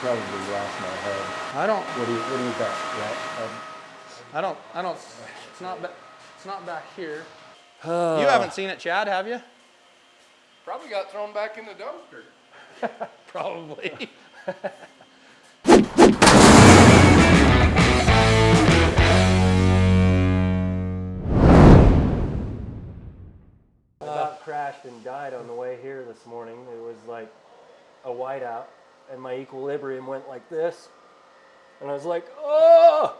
probably lost my head. I don't. What do you got? Yeah, I don't. It's not back here. You haven't seen it, Chad, have you? Probably got thrown back in the dumpster. Probably. About crashed and died on the way here this morning. It was like a whiteout, and my equilibrium went like this, and I was like, oh!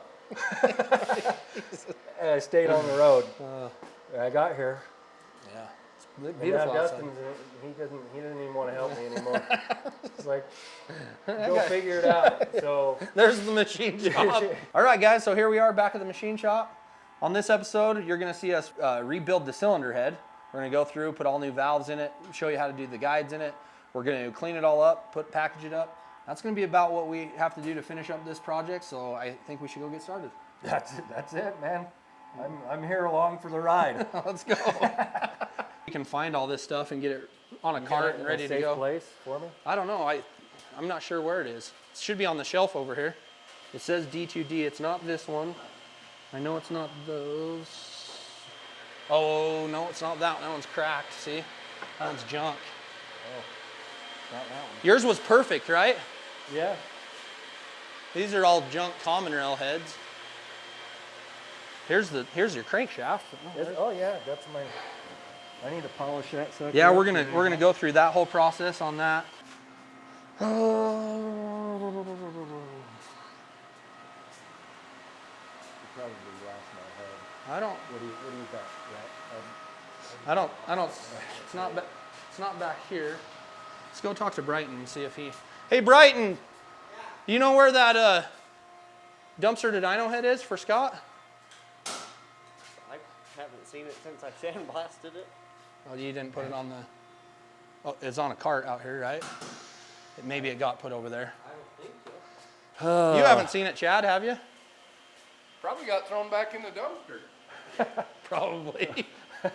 And I stayed on the road. And I got here. Yeah. And Beautiful now outside. Dustin's, he doesn't even want to help me anymore. It's like, go figure it out. So There's the machine shop. All right, guys, so here we are back at the machine shop. On this episode, you're going to see us rebuild the cylinder head. We're going to go through, put all new valves in it, show you how to do the guides in it. We're going to clean it all up, package it up. That's going to be about what we have to do to finish up this project, so I think we should go get started. that's it, man. I'm here along for the ride. Let's go. We can find all this stuff and get it on a cart and ready to go. Safe place for me? I don't know. I'm not sure where it is. It should be on the shelf over here. It says D2D. It's not this one. I know it's not those. Oh, no, it's not that one. That one's cracked, see? That one's junk. Oh, not that one. Yours was perfect, right? Yeah. These are all junk common rail heads. Here's your crankshaft. Oh yeah, that's my. I need to polish that sucker. Yeah, we're gonna go through that whole process on that. Probably lost my head. I don't. What do you got? Yeah, I don't. It's not back here. Let's go talk to Bryton and see if he. Hey, Bryton. Do you know where that dumpster to dyno head is for Scott? I haven't seen it since I sandblasted it. Oh, you didn't put it on the. Oh, it's on a cart out here, right? Maybe it got put over there. I don't think so. You haven't seen it, Chad, have you? Probably got thrown back in the dumpster. Probably. Do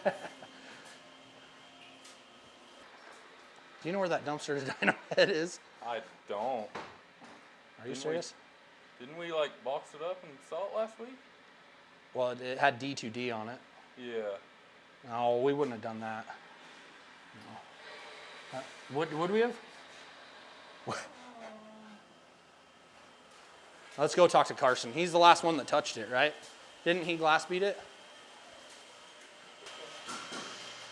you know where that dumpster to dyno head is? I don't. Are you serious? Didn't we like box it up and sell it last week? Well, it had D2D on it. Yeah. No, we wouldn't have done that. No. Would we have? Let's go talk to Carson. He's the last one that touched it, right? Didn't he glass beat it?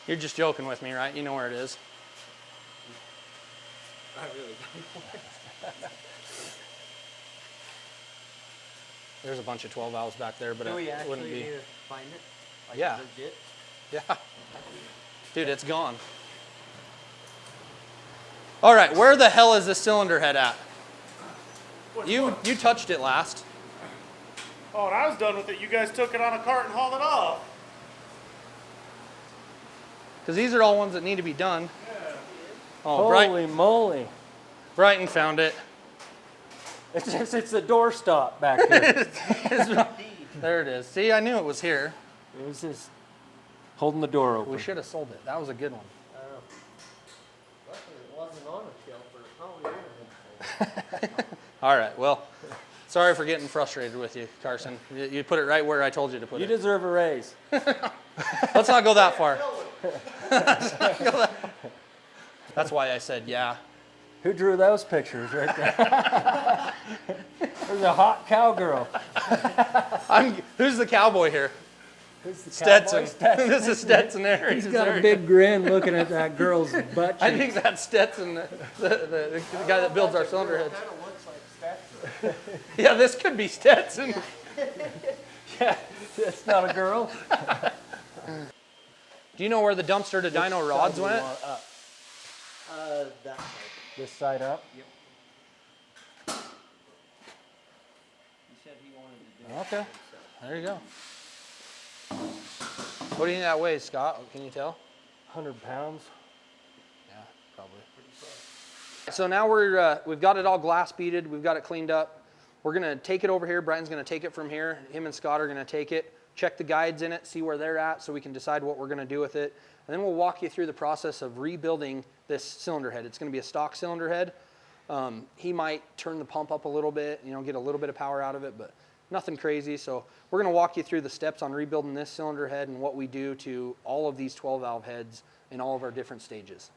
You're just joking with me, right? You know where it is. I really don't know. There's a bunch of 12 valves back there, but Do we it actually wouldn't be. need to find it? Like Yeah. legit? Yeah. Dude, it's gone. All right, where the hell is the cylinder head at? You touched it last. Oh, and I was done with it. You guys took it on a cart and hauled it off. Because these are all ones that need to be done. Yeah. Oh, Holy moly! Bryton found it. It's the doorstop back here. There it is. See, I knew it was here. It was just holding the door open. We should have sold it. That was a good one. Luckily it wasn't on a shelf or probably would have been. All right, well, sorry for getting frustrated with you, Carson. You put it right where I told you to put You it. deserve a raise. Let's not go that far. That's why I said yeah. Who drew those pictures right there? There's a hot cowgirl. Who's the cowboy here? Who's the Stetson. cowboy? This is Stetson there. He's got a big grin looking at that girl's butt I cheek. think that's Stetson, the guy that builds our cylinder heads. Kind of looks like Stetson. Yeah, this could be Stetson. Yeah, that's not a girl. Do you know where the dumpster to dyno rods went? Up. That way. This side up? Yep. He said he wanted to do it. Okay, there you go. What do you think that weighs, Scott? Can you tell? 100 pounds. Yeah, probably. So now we've got it all glass beaded. We've got it cleaned up. We're gonna take it over here. Bryton's gonna take it from here. Him and Scott are gonna take it, check the guides in it, see where they're at, so we can decide what we're gonna do with it. And then we'll walk you through the process of rebuilding this cylinder head. It's gonna be a stock cylinder head. He might turn the pump up a little bit, you know, get a little bit of power out of it, but nothing crazy. So we're going to walk you through the steps on rebuilding this cylinder head and what we do to all of these 12 valve heads in all of our different stages.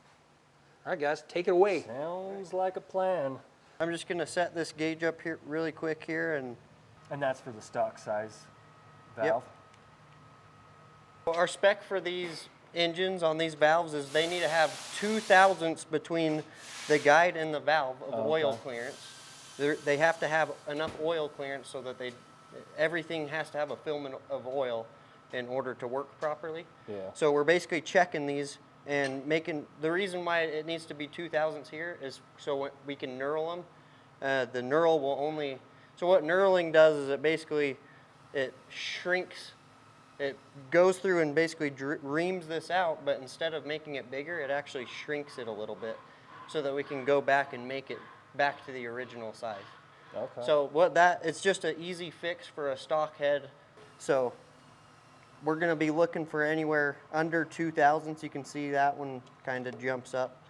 All right, guys, take it away. Sounds like a plan. I'm just gonna set this gauge up here really quick here, and And that's for the stock size valve. our spec for these engines on these valves is they need to have 2 thousandths between the guide and the valve of oil clearance. They have to have enough oil clearance so that everything has to have a film of oil in order to work properly. Yeah. So we're basically checking these and making, the reason why it needs to be 2 thousandths here is so we can knurl them. The knurl will only, so what knurling does is it shrinks, it goes through and basically reams this out, but instead of making it bigger, it actually shrinks it a little bit so that we can go back and make it back to the original size. Okay. So it's just an easy fix for a stock head. So we're gonna be looking for anywhere under 2 thousandths. You can see that one kind of jumps up.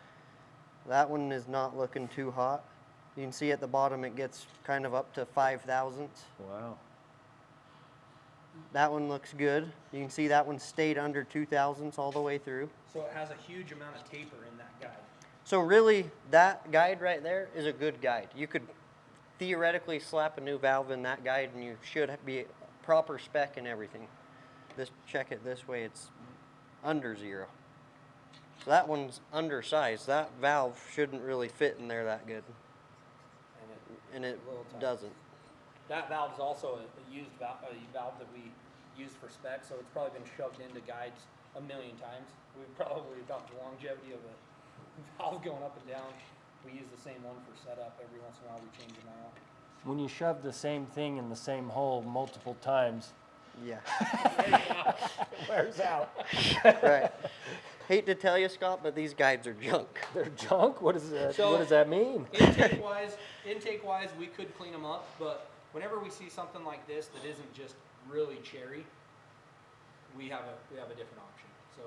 That one is not looking too hot. You can see at the bottom it gets kind of up to 5 thousandths. Wow. That one looks good. You can see that one stayed under 2 thousandths all the way through. So it has a huge amount of taper in that guide. So really, that guide right there is a good guide. You could theoretically slap a new valve in that guide and you should be proper spec and everything. Check it this way, it's under 0. So that one's undersized. That valve shouldn't really fit in there that good. And it doesn't. That valve is also a used valve, that we use for spec, so it's probably been shoved into guides a million times. We've probably, about the longevity of a valve going up and down, we use the same one for setup. Every once in a while we change them out. When you shove the same thing in the same hole multiple times, Yeah. it wears out. Right. Hate to tell you, Scott, but these guides are junk. They're junk? What does that, So- what does that mean? Intake-wise, we could clean them up, but whenever we see something like this that isn't just really cherry, we have a different option. So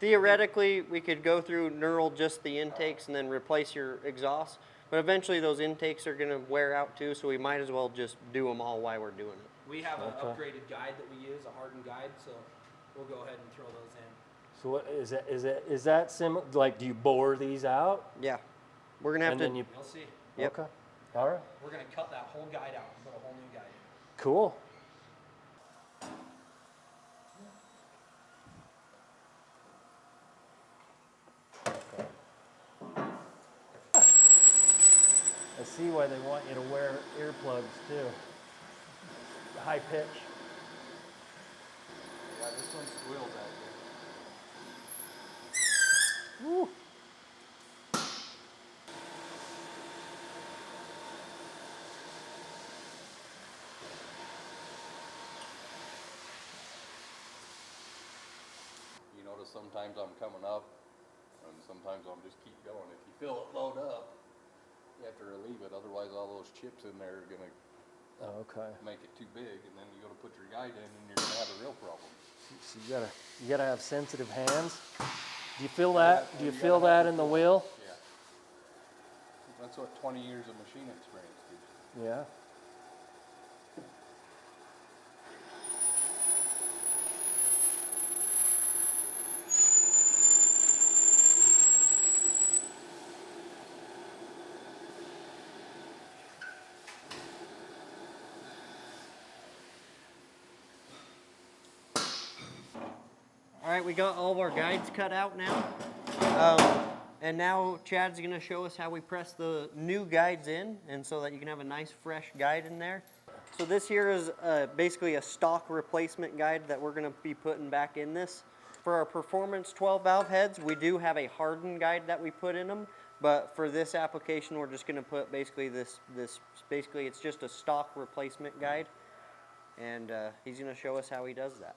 Theoretically, we could go through knurl just the intakes and then replace your exhaust, but eventually those intakes are going to wear out too, so we might as well just do them all while we're doing it. we have an upgraded guide that we use, a hardened guide, so we'll go ahead and throw those in. So what is that similar? Like, do you bore these out? Yeah. We're going to have And to... then you, You'll see. Yep. okay. All right. We're going to cut that whole guide out and put a whole new guide in. Cool. I see why they want you to wear earplugs too. High pitch. Yeah, this one squeals out there. Woo. You notice sometimes I'm coming up, and sometimes I'm just keep going. If you feel it load up, you have to relieve it. Otherwise, all those chips in there are gonna Okay. make it too big, and then you go to put your guide in, and you're gonna have a real problem. So you gotta have sensitive hands. Do you feel that? Do you feel that in the wheel? Yeah. That's what 20 years of machine experience gives you. Yeah. All right, we got all of our guides cut out now. And now Chad's going to show us how we press the new guides in, and so that you can have a nice fresh guide in there. So this here is basically a stock replacement guide that we're going to be putting back in this. For our performance 12 valve heads, we do have a hardened guide that we put in them, but for this application we're just going to put basically basically it's just a stock replacement guide, and he's going to show us how he does that.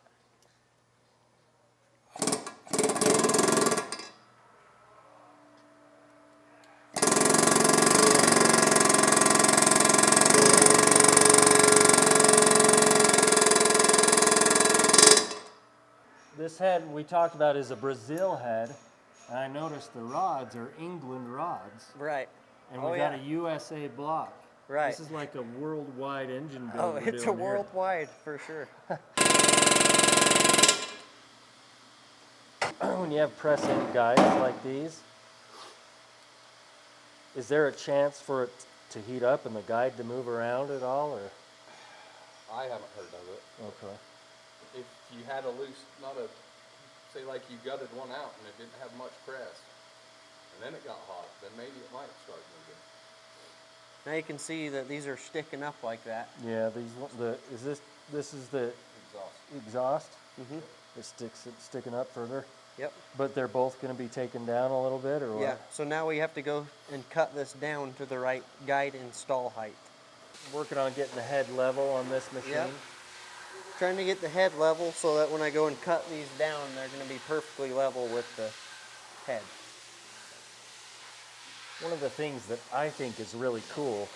This head we talked about is a Brazil head, and I noticed the rods are England rods. Right. And Oh, we got yeah. a USA block. Right. This is like a worldwide engine build. Oh, we're it's a doing here. worldwide for sure. When you have press-in guides like these, is there a chance for it to heat up and the guide to move around at all, or? I haven't heard of it. Okay. If you had a loose, say like you gutted one out and it didn't have much press, and then it got hot, then maybe it might start moving. Now you can see that these are sticking up like that. Yeah, this is the exhaust? Mm-hmm. It's sticking up further, Yep. but they're both going to be taken down a little bit, or what? Yeah, so now we have to go and cut this down to the right guide install height. Working on getting the head level on this machine. Yep. Trying to get the head level so that when I go and cut these down, they're going to be perfectly level with the head. One of the things that I think is really cool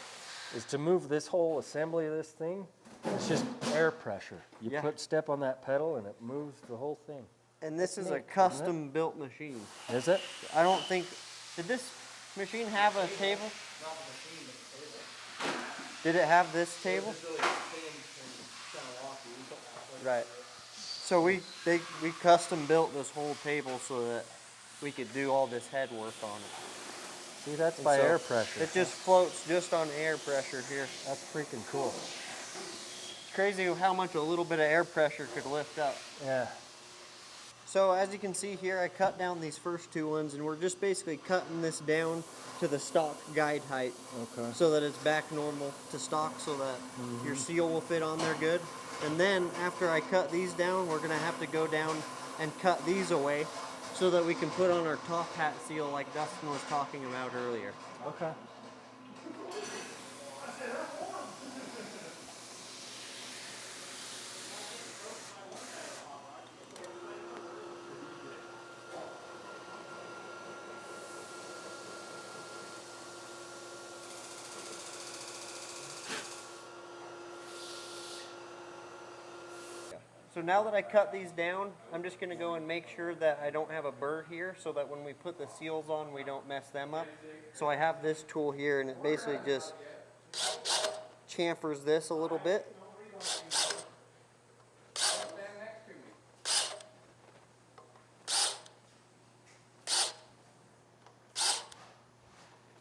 is to move this whole assembly of this thing. It's just air pressure. You Yeah. step on that pedal and it moves the whole thing. And this is Neat, a isn't it? custom built machine. Is it? I don't think, did this machine have a table? Did it have this table? Right. So we custom built this whole table so that we could do all this head work on it. See, that's And by so air pressure. It just floats just on air pressure here. That's freaking cool. It's crazy how much a little bit of air pressure could lift up. Yeah. So as you can see here, I cut down these first two ones, and we're just basically cutting this down to the stock guide height. Okay. So that it's back normal to stock, so that your seal will fit on there good. And then after I cut these down, we're gonna have to go down and cut these away so that we can put on our top hat seal like Dustin was talking about earlier. Okay. So now that I cut these down, I'm just gonna go and make sure that I don't have a burr here so that when we put the seals on, we don't mess them up. So I have this tool here, and it basically just chamfers this a little bit.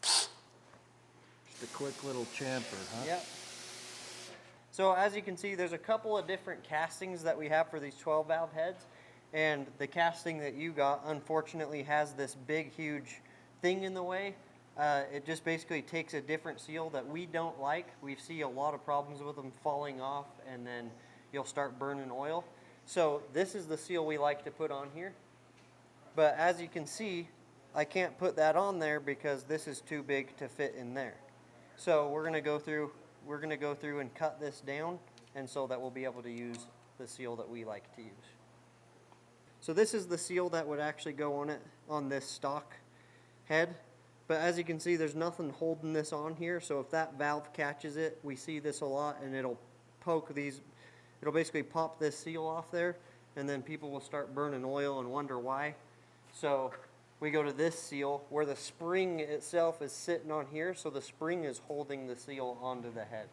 Just a quick little chamfer, huh? Yep. So as you can see, there's a couple of different castings that we have for these 12 valve heads. And the casting that you got, unfortunately, has this big, huge thing in the way. It just basically takes a different seal that we don't like. We see a lot of problems with them falling off, and then you'll start burning oil. So this is the seal we like to put on here. But as you can see, I can't put that on there because this is too big to fit in there. So we're gonna go through and cut this down, and so that we'll be able to use the seal that we like to use. So this is the seal that would actually go on it, on this stock head. But as you can see, there's nothing holding this on here, so if that valve catches it, we see this a lot, and it'll poke these, it'll basically pop this seal off there, and then people will start burning oil and wonder why. So we go to this seal where the spring itself is sitting on here, so the spring is holding the seal onto the head.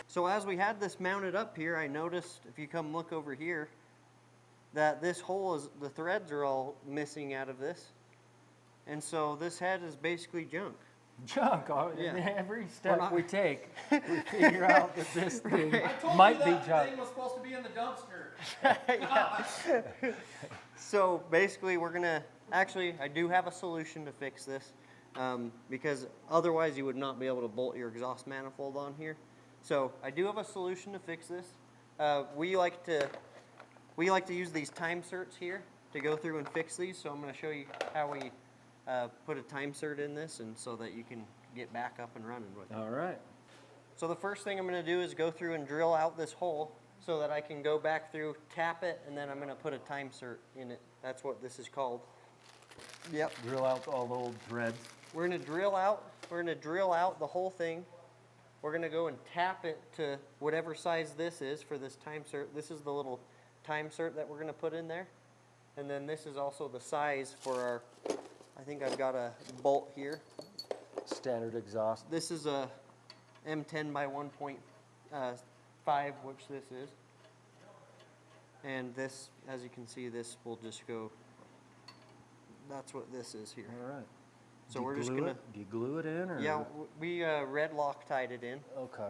So as we had this mounted up here, I noticed, if you come look over here, that this hole is, the threads are all missing out of this. And so this head is basically junk. Junk. Yeah. Every step not- we take, we figure out that this thing might be junk. was supposed to be in the dumpster. So basically we're gonna, actually I do have a solution to fix this, because otherwise you would not be able to bolt your exhaust manifold on here. So I do have a solution to fix this. We like to use these time certs here to go through and fix these. So I'm going to show you how we put a time cert in this, and so that you can get back up and running with it. All right. So the first thing I'm going to do is go through and drill out this hole so that I can go back through, tap it, and then I'm going to put a time cert in it. That's what this is called. Yep. Drill out all the old threads. We're gonna drill out the whole thing. We're gonna go and tap it to whatever size this is for this time cert. This is the little time cert that we're gonna put in there. And then this is also the size for our, I think I've got a bolt here. Standard exhaust. This is a M10 by 1.5, which this is. And this, as you can see, this will just go, that's what this is here. All right. So Do you we're just glue gonna, it? Do you glue it in, or? yeah, we red Loctite it in, Okay.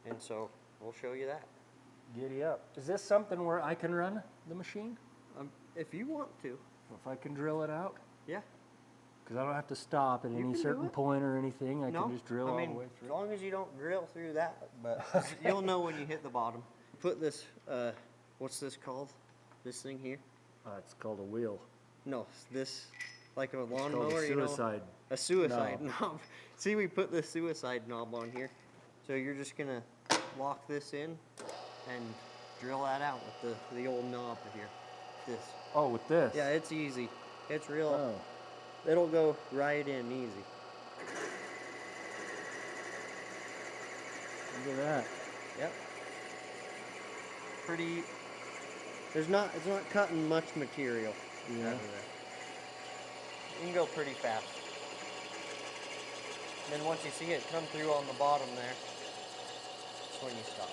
and so we'll show you that. Giddy up. Is this something where I can run the machine? If you want to, If I can drill it out? yeah. Because I don't have to stop at You any can do certain it. point or anything. I No, can just drill I all mean, the way as through. long as you don't drill through that, but you'll know when you hit the bottom. Put this, what's this called? This thing here? It's called a wheel. No, this, like a It's called lawnmower, a you know? suicide. A suicide knob. See, we put the suicide knob on here. So you're just gonna lock this in and drill that out with the old knob here. This. Oh, with this? Yeah, it's easy. It's real. Oh. It'll go right in easy. Look at that. Yep. Pretty. It's not cutting much material. Yeah. Out of there. You can go pretty fast. Then once you see it come through on the bottom there, that's when you stop.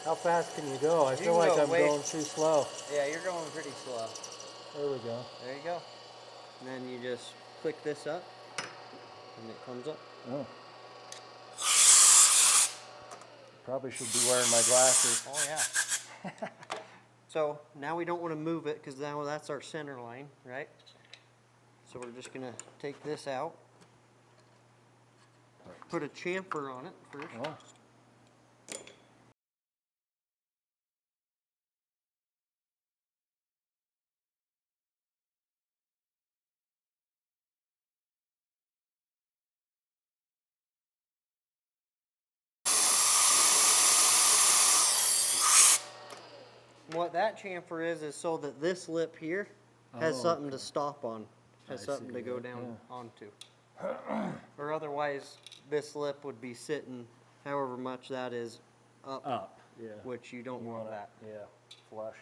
How fast can you go? I You feel can like go I'm way- going too slow. Yeah, you're going pretty slow. There we go. There you go. And then you just click this up, and it comes up. Oh. Probably should be wearing my glasses. Oh yeah. So now we don't want to move it because now that's our center line, right? So we're just gonna take this out, put a chamfer on it first. Oh. What that chamfer is so that this lip here has Oh, something to stop on, has I something see to go that, down onto. Or otherwise, this lip would be sitting however much that is up, Up. Yeah. which you don't You want want that. Yeah. Flush.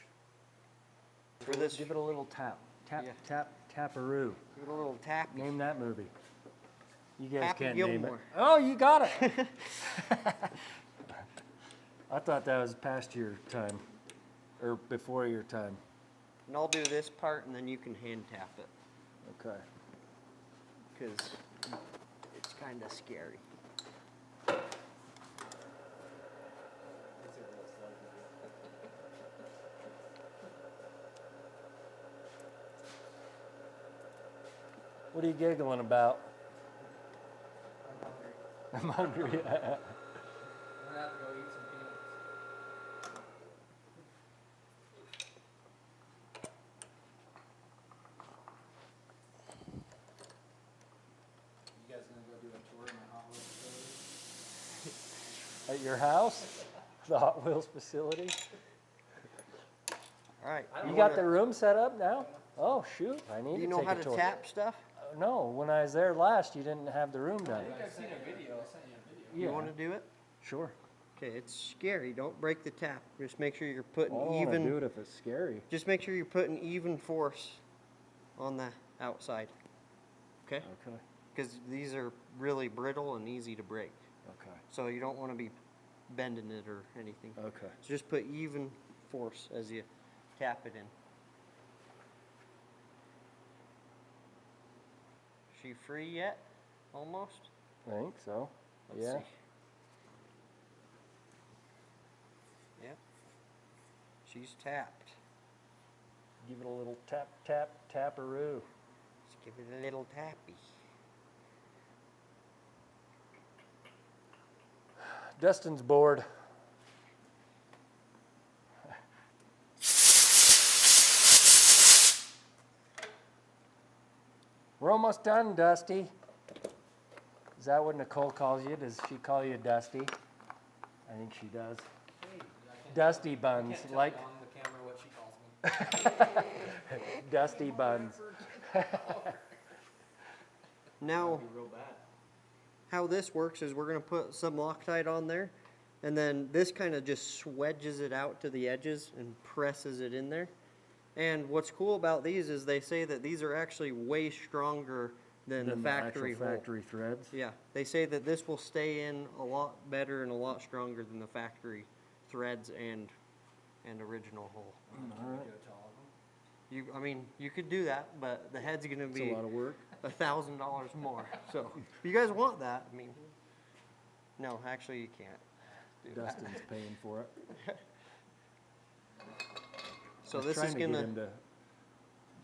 For this, Give it a little tap. Tap, Yeah. tap, taparoo. give it a little tap. Name that movie. You guys Happy can't name it. Gilmore. Oh, you got it. I thought that was past your time, or before your time. And I'll do this part and then you can hand tap it, Okay. because it's kind of scary. What are you giggling about? I'm hungry. I'm gonna have to go eat some peanuts. You guys gonna go do a tour of my Hot Wheels facility? At your house? The Hot Wheels facility? All right. You got the room set up now? Oh, shoot. I need Do you to know take how a to tour. tap stuff? No, when I was there last, you didn't have the room I done. think I've seen a video. I sent you a video. Yeah. You want to do it? Sure. Okay, it's scary. Don't break the tap. Just make sure you're putting I don't wanna even. do it if it's scary. Just make sure you're putting even force on the outside. Okay? Okay. Because these are really brittle and easy to break. Okay. So you don't want to be bending it or anything. Okay. So just put even force as you tap it in. She free yet? Almost? I think so. Let's Yeah. see. Yep. She's tapped. Give it a little tap, tap, taparoo. Let's give it a little tappy. Dustin's bored. We're almost done, Dusty. Is that what Nicole calls you? Does she call you Dusty? I think she does. Dusty Buns, Can't tell like on the camera what she calls me. Dusty Buns. Now, how this works is we're going to put some Loctite on there, and then this kind of just wedges it out to the edges and presses it in there. And what's cool about these is they say that these are actually way stronger than the factory hole. factory threads. Yeah, they say that this will stay in a lot better and a lot stronger than the factory threads and original hole. All right. I mean, you could do that, but the head's going to It's be a lot of work. $1,000 more. So, if you guys want that, I mean, no, actually you can't. Dustin's paying for it. So I was this trying is to get gonna. him to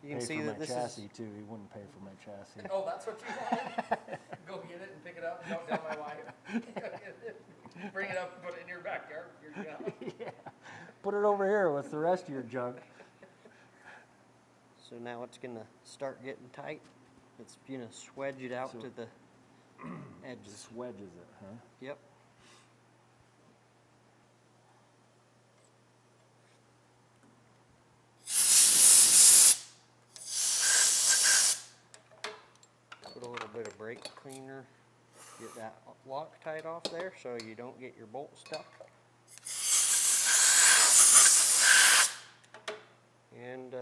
You can pay see for that my this chassis is. too. He wouldn't pay for my chassis. Oh, that's what you wanted? Go get it and pick it up and don't tell my wife. Bring it up and put it in your backyard. You're done. Yeah. Put it over here with the rest of your junk. So now it's gonna start getting tight. It's gonna swedge it out So- to the edges. Just wedges it, huh? Yep. Put a little bit of brake cleaner. Get that Loctite off there so you don't get your bolt stuck. And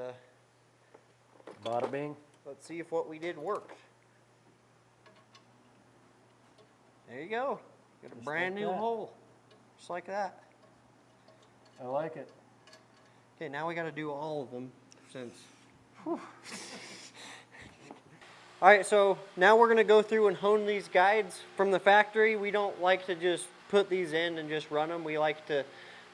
Bada bing. let's see if what we did worked. There you go. Got a Just brand like new that. hole. Just like that. I like it. Okay, now we got to do all of them since. All right, so now we're going to go through and hone these guides from the factory. We don't like to just put these in and just run them. We like to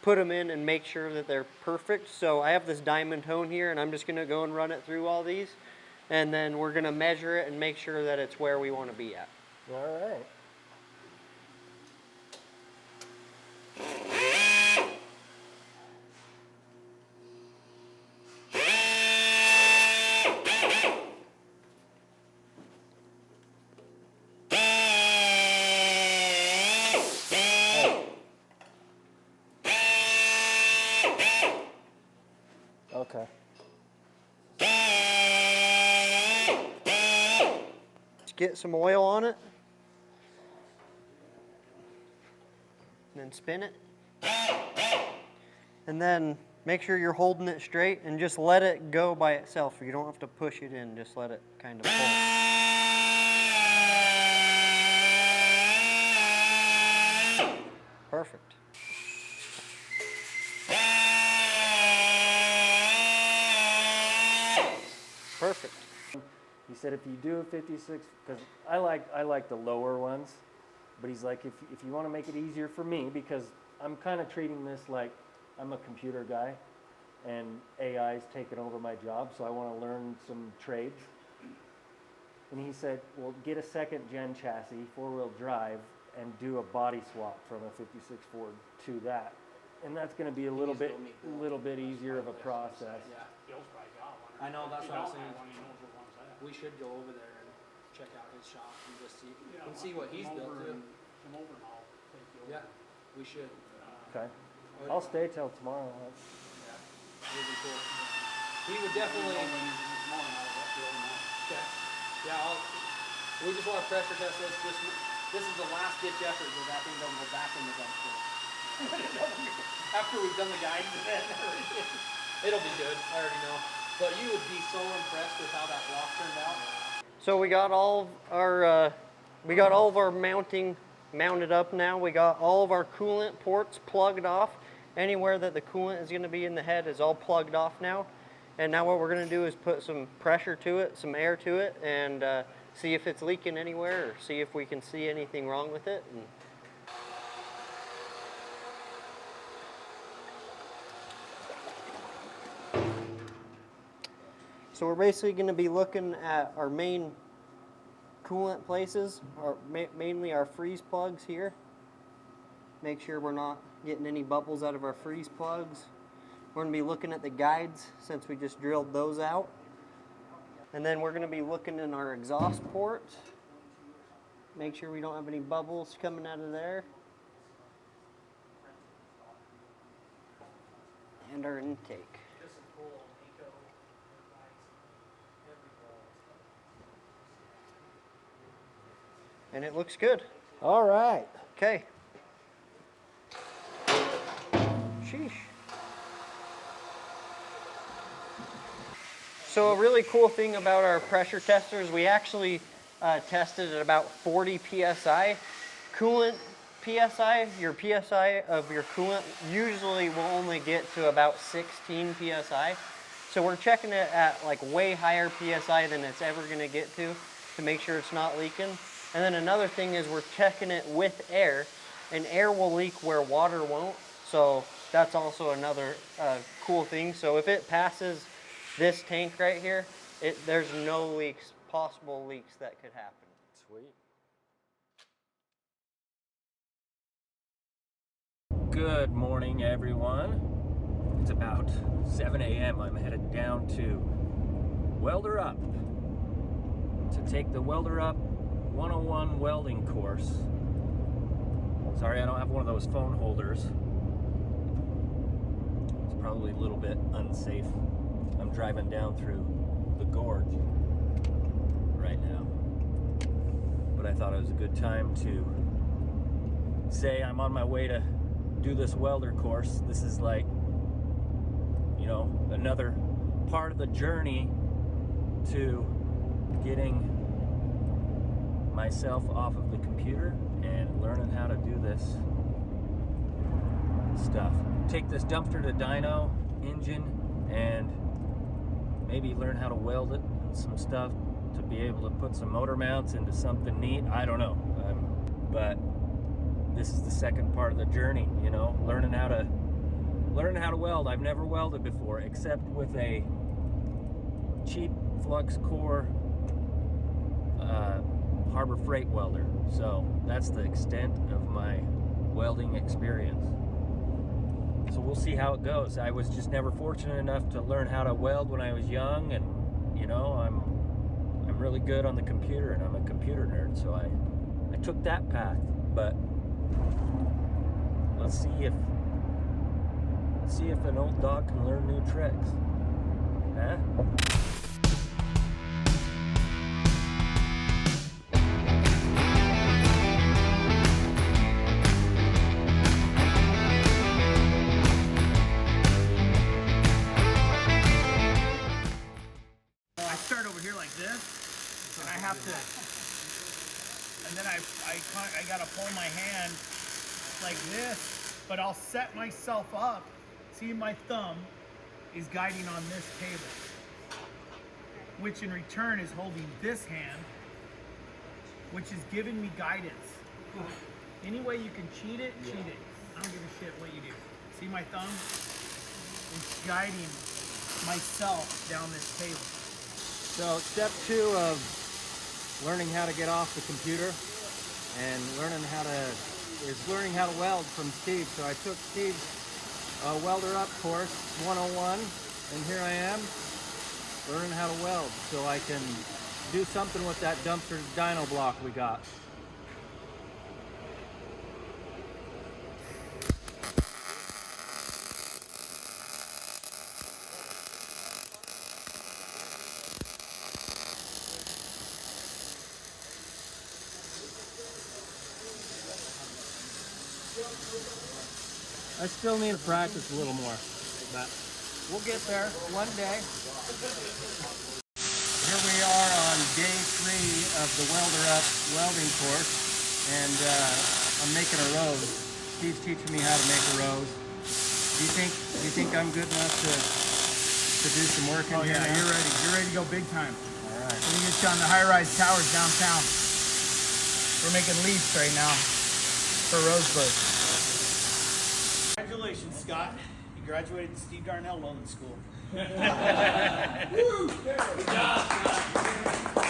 put them in and make sure that they're perfect. So I have this diamond hone here, and I'm just going to go and run it through all these. And then we're going to measure it and make sure that it's where we want to be at. All right. Okay. Just get some oil on it. And then spin it. And then make sure you're holding it straight and just let it go by itself. You don't have to push it in, just let it kind of pull. Perfect. Perfect. He said if you do a 56, because I like the lower ones, but he's like if you want to make it easier for me, because I'm kind of treating this like I'm a computer guy, and AI's taken over my job, so I want to learn some trades. And he said, well, get a second gen chassis, 4-wheel drive, and do a body swap from a 56 Ford to that, and that's going to be a little bit easier of a process. Yeah. I know, that's what I'm saying. We should go over there and check out his shop and just see what he's built too. Come over and I'll take you over. Yeah, we should. Okay, I'll stay till tomorrow. It would be cool. He would definitely. Okay. Yeah, we just want to pressure test this. This is the last ditch effort where that thing doesn't go back in the dumpster. After we've done the guides and everything. It'll be good, I already know. But you would be so impressed with how that block turned out. So we got all of our mounting mounted up now. We got all of our coolant ports plugged off. Anywhere that the coolant is going to be in the head is all plugged off now. And now what we're going to do is put some pressure to it, some air to it, and see if it's leaking anywhere, or see if we can see anything wrong with it. And so we're basically going to be looking at our main coolant places, mainly our freeze plugs here. Make sure we're not getting any bubbles out of our freeze plugs. We're going to be looking at the guides since we just drilled those out. And then we're going to be looking in our exhaust port. Make sure we don't have any bubbles coming out of there. And our intake. and it looks good. All right. Okay. Sheesh. So a really cool thing about our pressure testers, we actually tested at about 40 PSI. Coolant PSI, your PSI of your coolant usually will only get to about 16 PSI. So we're checking it at like way higher PSI than it's ever gonna get to make sure it's not leaking. And then another thing is we're checking it with air, and air will leak where water won't. So that's also another cool thing. So if it passes this tank right here, there's no leaks, possible leaks that could happen. Sweet. Good morning, everyone. It's about 7 a.m. I'm headed down to Welderup to take the Welderup 101 welding course. Sorry, I don't have one of those phone holders. It's probably a little bit unsafe. I'm driving down through the gorge right now. But I thought it was a good time to say I'm on my way to do this welder course. This is like, you know, another part of the journey to getting myself off of the computer and learning how to do this stuff. Take this dumpster to Dyno engine and maybe learn how to weld it and some stuff to be able to put some motor mounts into something neat. I don't know, but this is the second part of the journey, you know, learning how to weld. I've never welded before except with a cheap flux core Harbor Freight welder. So that's the extent of my welding experience. So we'll see how it goes. I was just never fortunate enough to learn how to weld when I was young, and you know, I'm really good on the computer, and I'm a computer nerd, so I took that path. But let's see if an old dog can learn new tricks. Huh? I start over here like this, and I have to, and then I gotta pull my hand like this, but I'll set myself up. See, my thumb is guiding on this table, which in return is holding this hand, which is giving me guidance. Any way you can cheat it, cheat it. I don't give a shit what you do. See my thumb? It's guiding myself down this table. So step 2 of learning how to get off the computer and learning how to weld from Steve. So I took Steve's Welderup course 101, and here I am learning how to weld so I can do something with that dumpster dyno block we got. I still need to practice a little more, but we'll get there one day. Here we are on day 3 of the Welderup welding course, and I'm making a rose. Steve's teaching me how to make a rose. Do you think I'm good enough to do some work in here? Yeah, now? you're ready to go big time. All right. We're gonna get you on the high-rise towers downtown. We're making leaves right now for Rosebud. Congratulations, Scott. You graduated Steve Darnell Welding School. Woo! Good job, Scott.